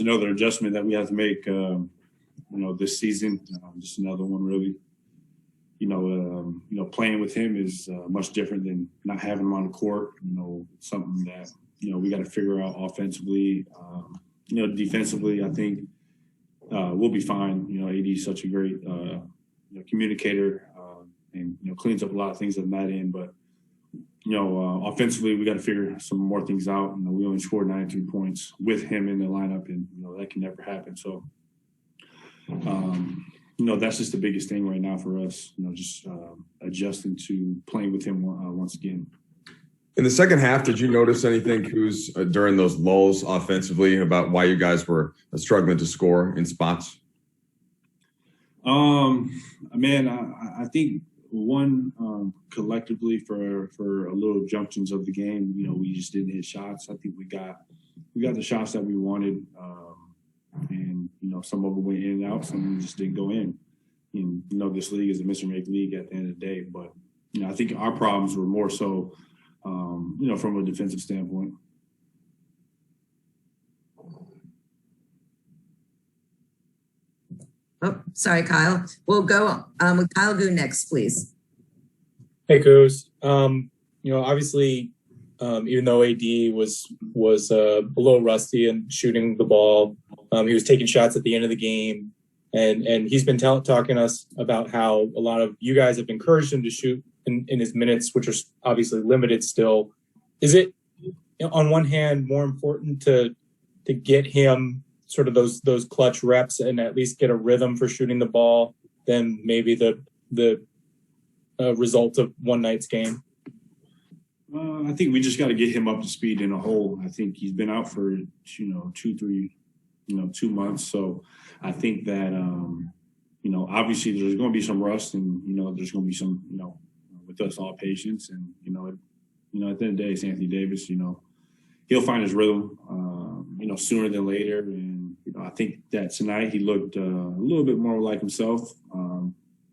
another adjustment that we have to make, this season. Just another one, really. Playing with him is much different than not having him on the court. Something that we got to figure out offensively. Defensively, I think we'll be fine. AD is such a great communicator and cleans up a lot of things on that end. But offensively, we got to figure some more things out. We only scored 93 points with him in the lineup, and that can never happen. So. That's just the biggest thing right now for us, just adjusting to playing with him once again. In the second half, did you notice anything, Kuz, during those lulls offensively about why you guys were struggling to score in spots? I think collectively for a little junctions of the game, we just didn't hit shots. I think we got the shots that we wanted. And, some of them went in and out, some of them just didn't go in. And, this league is a miss or make league at the end of the day. But, I think our problems were more so, from a defensive standpoint. Oh, sorry, Kyle. We'll go with Kyle Gu next, please. Hey, Kuz. Obviously, even though AD was a little rusty and shooting the ball, he was taking shots at the end of the game, and he's been talking to us about how a lot of you guys have encouraged him to shoot in his minutes, which are obviously limited still. Is it, on one hand, more important to get him sort of those clutch reps and at least get a rhythm for shooting the ball than maybe the result of one night's game? I think we just got to get him up to speed in a whole. I think he's been out for 2 months. So I think that obviously there's going to be some rust, and there's going to be some with us all patience, and at the end of the day, it's Anthony Davis. He'll find his rhythm sooner than later, and I think that tonight he looked a little bit more like himself,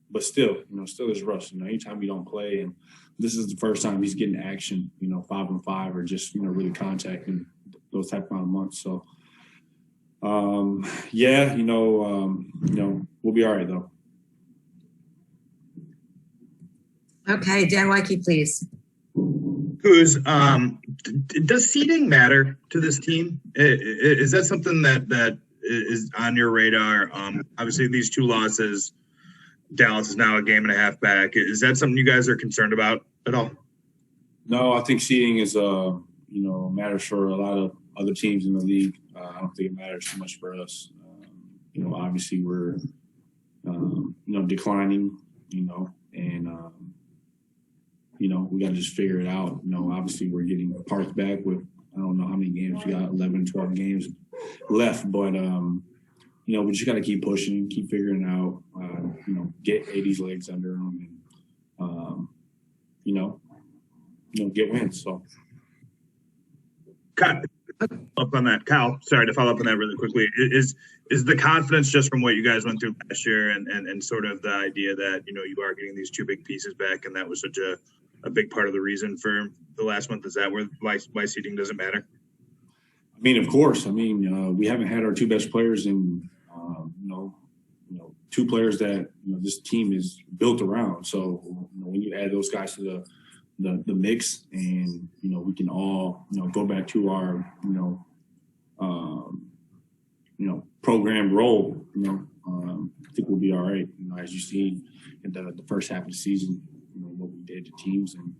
but still there's rust. Anytime we don't play, and this is the first time he's getting action, 5-on-5 or just really contacting those type of months. So we'll be all right though. Okay, Dan Wyke, please. Kuz, does seeding matter to this team? Is that something that is on your radar? Obviously, these 2 losses, Dallas is now a game and a half back. Is that something you guys are concerned about at all? No, I think seeding is matters for a lot of other teams in the league. I don't think it matters too much for us. Obviously we're declining, and we got to just figure it out. Obviously we're getting parked back with, I don't know how many games we got, 11, 12 games left, but we just got to keep pushing, keep figuring out, get AD's legs under him, and get wins. So. Up on that, Kyle, sorry to follow up on that really quickly. Is the confidence just from what you guys went through last year and sort of the idea that, you are getting these 2 big pieces back, and that was such a big part of the reason for the last month? Is that why seeding doesn't matter? I mean, of course. We haven't had our 2 best players in, 2 players that, this team is built around. So, when you add those guys to the mix, and we can all go back to our program role, I think we'll be all right. As you see in the first half of the season, what we did to teams, and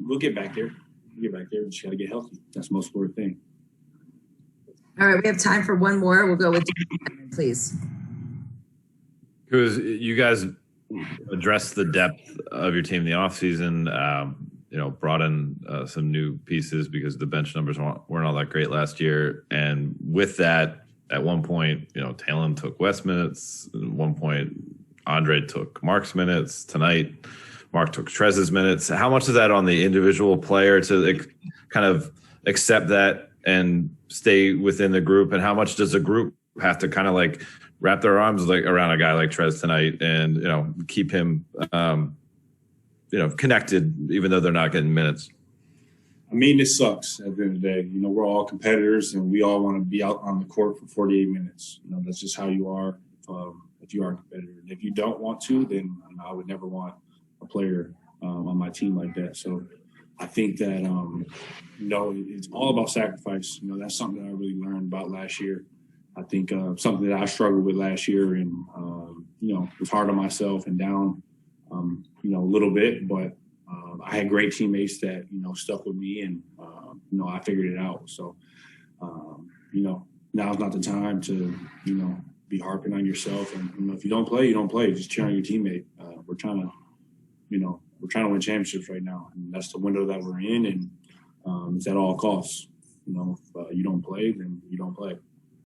we'll get back there. We just got to get healthy. That's the most important thing. All right, we have time for one more. We'll go with please. Because you guys addressed the depth of your team in the offseason, brought in some new pieces because the bench numbers weren't all that great last year. And with that, at one point, Talon took West minutes. At one point, Andre took Mark's minutes. Tonight, Mark took Trez's minutes. How much is that on the individual player to kind of accept that and stay within the group? And how much does the group have to kind of wrap their arms around a guy like Trez tonight and, keep him, connected, even though they're not getting minutes? I mean, it sucks at the end of the day. You know, we're all competitors and we all want to be out on the court for 48 minutes. You know, that's just how you are if you are a competitor. And if you don't want to, then I would never want a player on my team like that. So I think that, you know, it's all about sacrifice. You know, that's something that I really learned about last year. I think something that I struggled with last year and, you know, was hard on myself and down, you know, a little bit, but I had great teammates that, you know, stuck with me and, you know, I figured it out. So, you know, now's not the time to, you know, be harping on yourself. And, you know, if you don't play, you don't play. Just cheer on your teammate. We're trying to, you know, we're trying to win championships right now. And that's the window that we're in. And it's at all costs. You know, if you don't play, then you don't play.